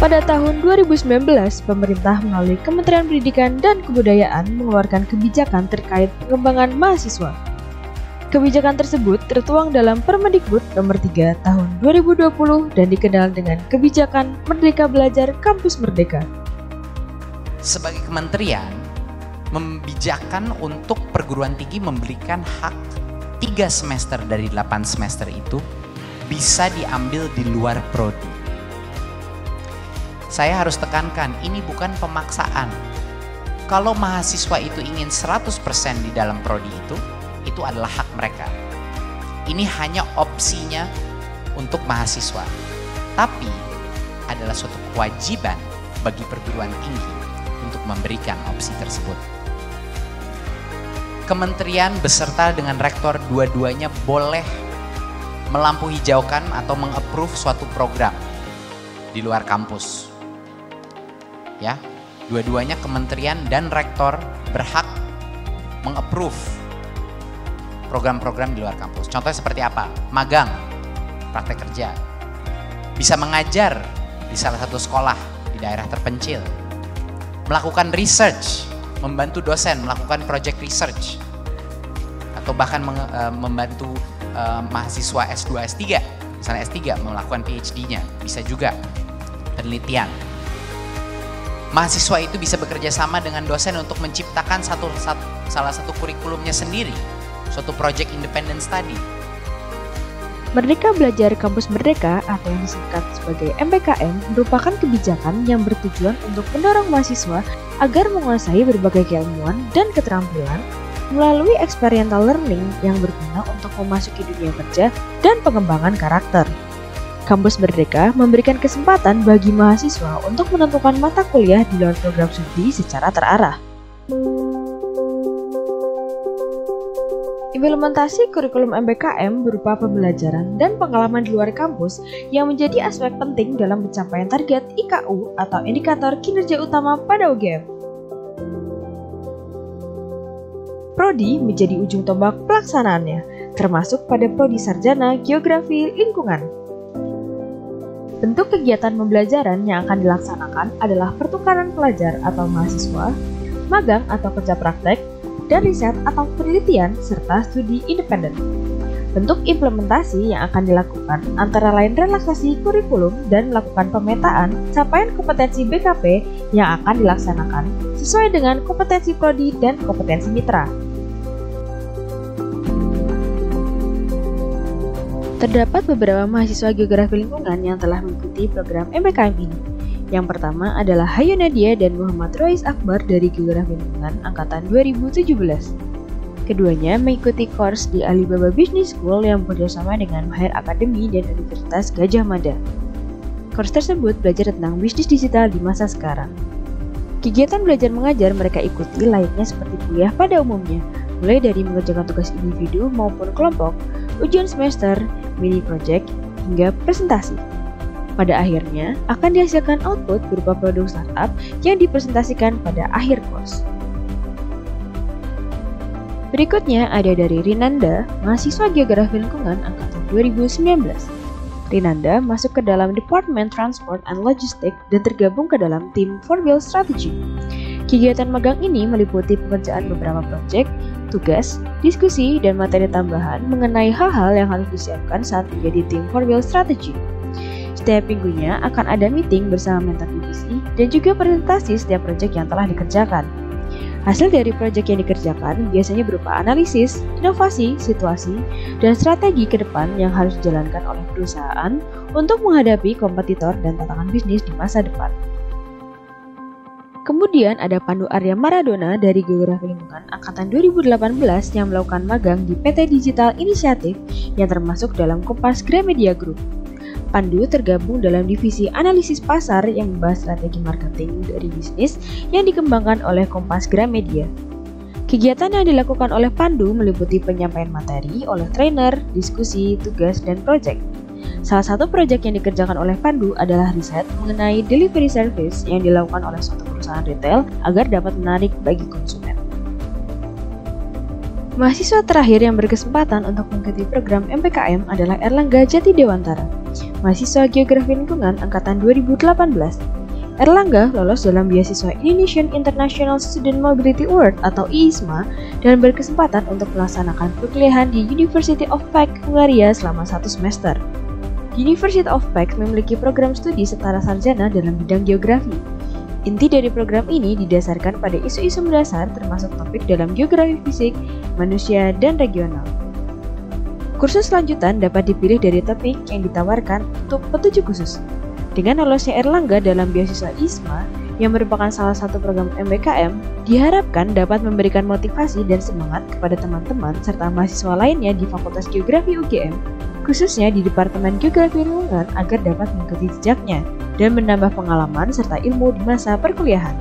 Pada tahun 2019, pemerintah melalui Kementerian Pendidikan dan Kebudayaan mengeluarkan kebijakan terkait pengembangan mahasiswa. Kebijakan tersebut tertuang dalam Permendikbud Nomor 3 Tahun 2020 dan dikenal dengan Kebijakan Merdeka Belajar Kampus Merdeka. Sebagai kementerian, membijakkan untuk perguruan tinggi memberikan hak 3 semester dari 8 semester itu bisa diambil di luar prodi. Saya harus tekankan, ini bukan pemaksaan. Kalau mahasiswa itu ingin 100% di dalam prodi itu adalah hak mereka. Ini hanya opsinya untuk mahasiswa. Tapi adalah suatu kewajiban bagi perguruan tinggi untuk memberikan opsi tersebut. Kementerian beserta dengan rektor dua-duanya boleh melampu hijaukan atau meng-approve suatu program di luar kampus. Ya, dua-duanya kementerian dan rektor berhak meng-approve program-program di luar kampus. Contohnya seperti apa? Magang, praktek kerja, bisa mengajar di salah satu sekolah di daerah terpencil, melakukan research, membantu dosen melakukan project research, atau bahkan membantu mahasiswa S2, S3, misalnya S3 melakukan PhD-nya, bisa juga penelitian. Mahasiswa itu bisa bekerja sama dengan dosen untuk menciptakan salah satu kurikulumnya sendiri, suatu project independent study. Merdeka Belajar Kampus Merdeka atau yang disingkat sebagai MBKM merupakan kebijakan yang bertujuan untuk mendorong mahasiswa agar menguasai berbagai keilmuan dan keterampilan melalui experiential learning yang berguna untuk memasuki dunia kerja dan pengembangan karakter. Kampus Merdeka memberikan kesempatan bagi mahasiswa untuk menentukan mata kuliah di luar program studi secara terarah. Implementasi kurikulum MBKM berupa pembelajaran dan pengalaman di luar kampus yang menjadi aspek penting dalam pencapaian target IKU atau Indikator Kinerja Utama pada UGM. Prodi menjadi ujung tombak pelaksanaannya, termasuk pada Prodi Sarjana Geografi Lingkungan. Bentuk kegiatan pembelajaran yang akan dilaksanakan adalah pertukaran pelajar atau mahasiswa, magang atau kerja praktek, dan riset atau penelitian, serta studi independen. Bentuk implementasi yang akan dilakukan antara lain relaksasi kurikulum dan melakukan pemetaan capaian kompetensi BKP yang akan dilaksanakan sesuai dengan kompetensi prodi dan kompetensi mitra. Terdapat beberapa mahasiswa geografi lingkungan yang telah mengikuti program MBKM ini. Yang pertama adalah Hayu Nadia dan Muhammad Rois Akbar dari Geografi Lingkungan Angkatan 2017. Keduanya mengikuti course di Alibaba Business School yang bekerjasama dengan Mahir Academy dan Universitas Gadjah Mada. Course tersebut belajar tentang bisnis digital di masa sekarang. Kegiatan belajar mengajar mereka ikuti layaknya seperti kuliah pada umumnya, mulai dari mengerjakan tugas individu maupun kelompok, ujian semester, mini project, hingga presentasi. Pada akhirnya, akan dihasilkan output berupa produk startup yang dipresentasikan pada akhir course. Berikutnya ada dari Rinanda, mahasiswa Geografi Lingkungan Angkatan 2019. Rinanda masuk ke dalam Departemen Transport and Logistics dan tergabung ke dalam tim 4Wheel Strategy. Kegiatan magang ini meliputi pekerjaan beberapa proyek, tugas, diskusi, dan materi tambahan mengenai hal-hal yang harus disiapkan saat menjadi tim 4Wheel Strategy. Setiap minggunya akan ada meeting bersama mentor divisi dan juga presentasi setiap proyek yang telah dikerjakan. Hasil dari proyek yang dikerjakan biasanya berupa analisis, inovasi, situasi, dan strategi ke depan yang harus dijalankan oleh perusahaan untuk menghadapi kompetitor dan tantangan bisnis di masa depan. Kemudian ada Pandu Arya Maradona dari Geografi Lingkungan Angkatan 2018 yang melakukan magang di PT Digital Initiative yang termasuk dalam Kompas Gramedia Group. Pandu tergabung dalam divisi analisis pasar yang membahas strategi marketing dari bisnis yang dikembangkan oleh Kompas Gramedia. Kegiatan yang dilakukan oleh Pandu meliputi penyampaian materi oleh trainer, diskusi, tugas, dan proyek. Salah satu proyek yang dikerjakan oleh Pandu adalah riset mengenai delivery service yang dilakukan oleh suatu perusahaan retail agar dapat menarik bagi konsumen. Mahasiswa terakhir yang berkesempatan untuk mengikuti program MPKM adalah Erlangga Jati Dewantara, mahasiswa Geografi Lingkungan angkatan 2018. Erlangga lolos dalam beasiswa Indonesian International Student Mobility Award atau IISMA dan berkesempatan untuk melaksanakan perkuliahan di University of Pax, Hungaria selama 1 semester. University of Pax memiliki program studi setara sarjana dalam bidang geografi. Inti dari program ini didasarkan pada isu-isu mendasar termasuk topik dalam geografi fisik, manusia, dan regional. Kursus lanjutan dapat dipilih dari topik yang ditawarkan untuk petunjuk khusus. Dengan lolosnya Erlangga dalam beasiswa IISMA, yang merupakan salah satu program MPKM, diharapkan dapat memberikan motivasi dan semangat kepada teman-teman serta mahasiswa lainnya di Fakultas Geografi UGM, khususnya di Departemen Geografi Lingkungan agar dapat mengikuti jejaknya dan menambah pengalaman serta ilmu di masa perkuliahan.